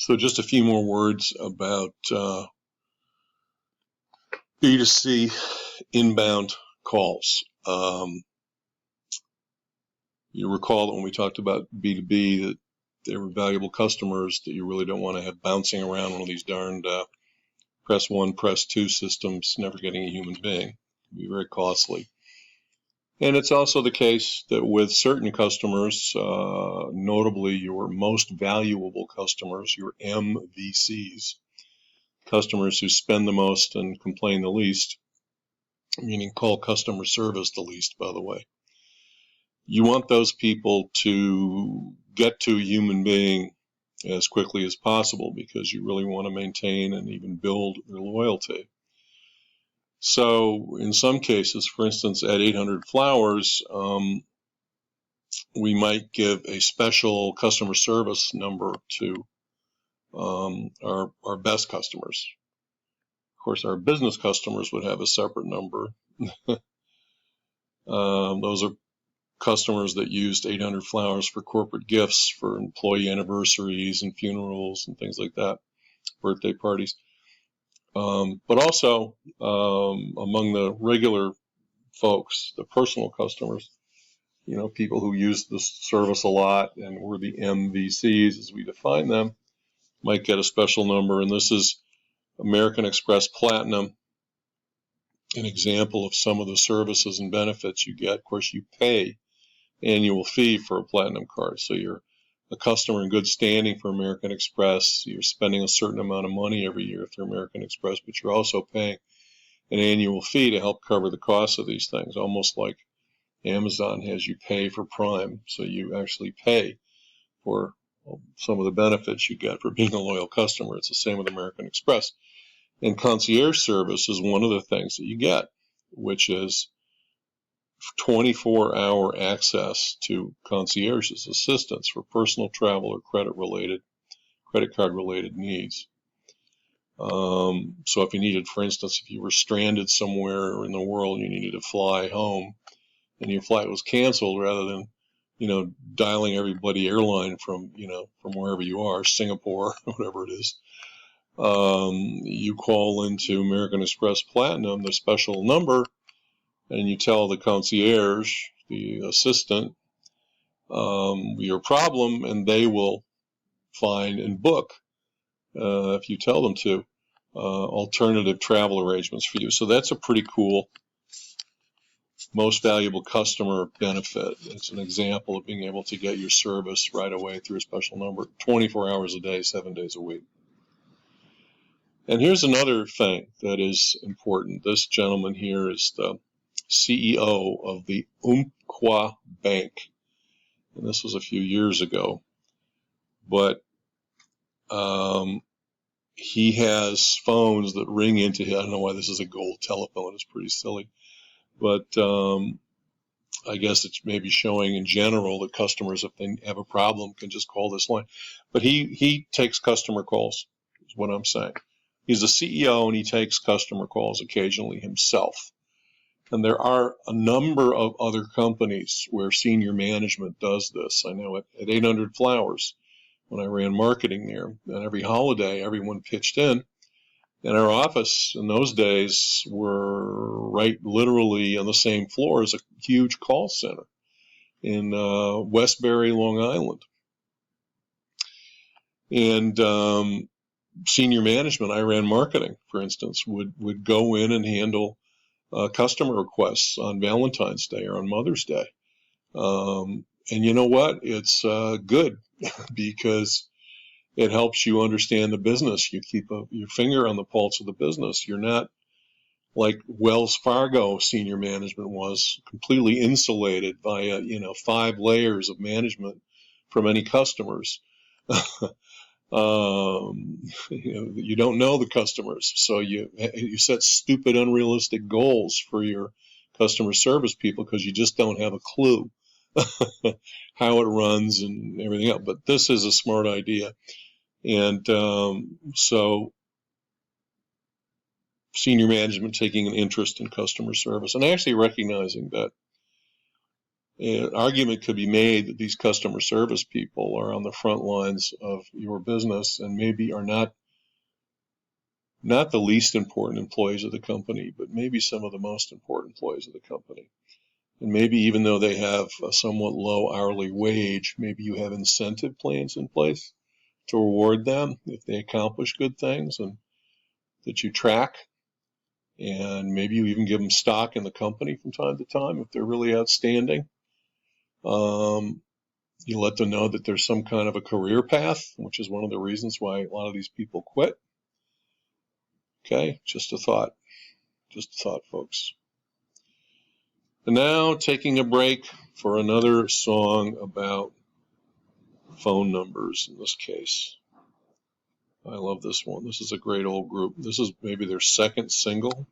So just a few more words about B2C inbound calls. You recall that when we talked about B2B that they were valuable customers that you really don't want to have bouncing around one of these darned press 1, press 2 systems, never getting a human being. It can be very costly. And it's also the case that with certain customers, notably your most valuable customers, your MVCs, customers who spend the most and complain the least, meaning call customer service the least, by the way. You want those people to get to a human being as quickly as possible because you really want to maintain and even build their loyalty. So in some cases, for instance, at 800 Flowers, we might give a special customer service number to our best customers. Of course, our business customers would have a separate number. Those are customers that used 800 Flowers for corporate gifts, for employee anniversaries and funerals and things like that, birthday parties. But also among the regular folks, the personal customers, you know, people who use this service a lot and were the MVCs as we define them, might get a special number. And this is American Express Platinum, an example of some of the services and benefits you get. Of course, you pay annual fee for a Platinum card. So you're a customer in good standing for American Express. You're spending a certain amount of money every year through American Express, but you're also paying an annual fee to help cover the cost of these things, almost like Amazon has you pay for Prime. So you actually pay for some of the benefits you get for being a loyal customer. It's the same with American Express. And concierge service is one of the things that you get, which is 24-hour access to concierge's assistance for personal travel or credit card related needs. So if you needed, for instance, if you were stranded somewhere in the world, you needed to fly home and your flight was canceled, rather than, you know, dialing everybody airline from, you know, from wherever you are, Singapore, whatever it is, you call into American Express Platinum, the special number, and you tell the concierge, the assistant, your problem, and they will find and book, if you tell them to, alternative travel arrangements for you. So that's a pretty cool most valuable customer benefit. It's an example of being able to get your service right away through a special number, 24 hours a day, 7 days a week. And here's another thing that is important. This gentleman here is the CEO of the Umpqua Bank. And this was a few years ago. But he has phones that ring into him. I don't know why this is a gold telephone. It's pretty silly. But I guess it's maybe showing in general that customers, if they have a problem, can just call this line. But he takes customer calls, is what I'm saying. He's the CEO and he takes customer calls occasionally himself. And there are a number of other companies where senior management does this. I know at 800 Flowers, when I ran marketing there, and every holiday everyone pitched in. And our office in those days were right literally on the same floor as a huge call center in Westbury, Long Island. And senior management, I ran marketing, for instance, would go in and handle customer requests on Valentine's Day or on Mother's Day. And you know what? It's good because it helps you understand the business. You keep your finger on the pulse of the business. You're not like Wells Fargo senior management was, completely insulated by 5 layers of management from any customers. You don't know the customers, so you set stupid, unrealistic goals for your customer service people because you just don't have a clue how it runs and everything else. But this is a smart idea. And so senior management taking an interest in customer service and actually recognizing that An argument could be made that these customer service people are on the front lines of your business and maybe are not the least important employees of the company, but maybe some of the most important employees of the company. And maybe even though they have a somewhat low hourly wage, maybe you have incentive plans in place to reward them if they accomplish good things and that you track. And maybe you even give them stock in the company from time to time if they're really outstanding. You let them know that there's some kind of a career path, which is one of the reasons why a lot of these people quit. Okay, just a thought, folks. And now taking a break for another song about phone numbers in this case. I love this one. This is a great old group. This is maybe their second single.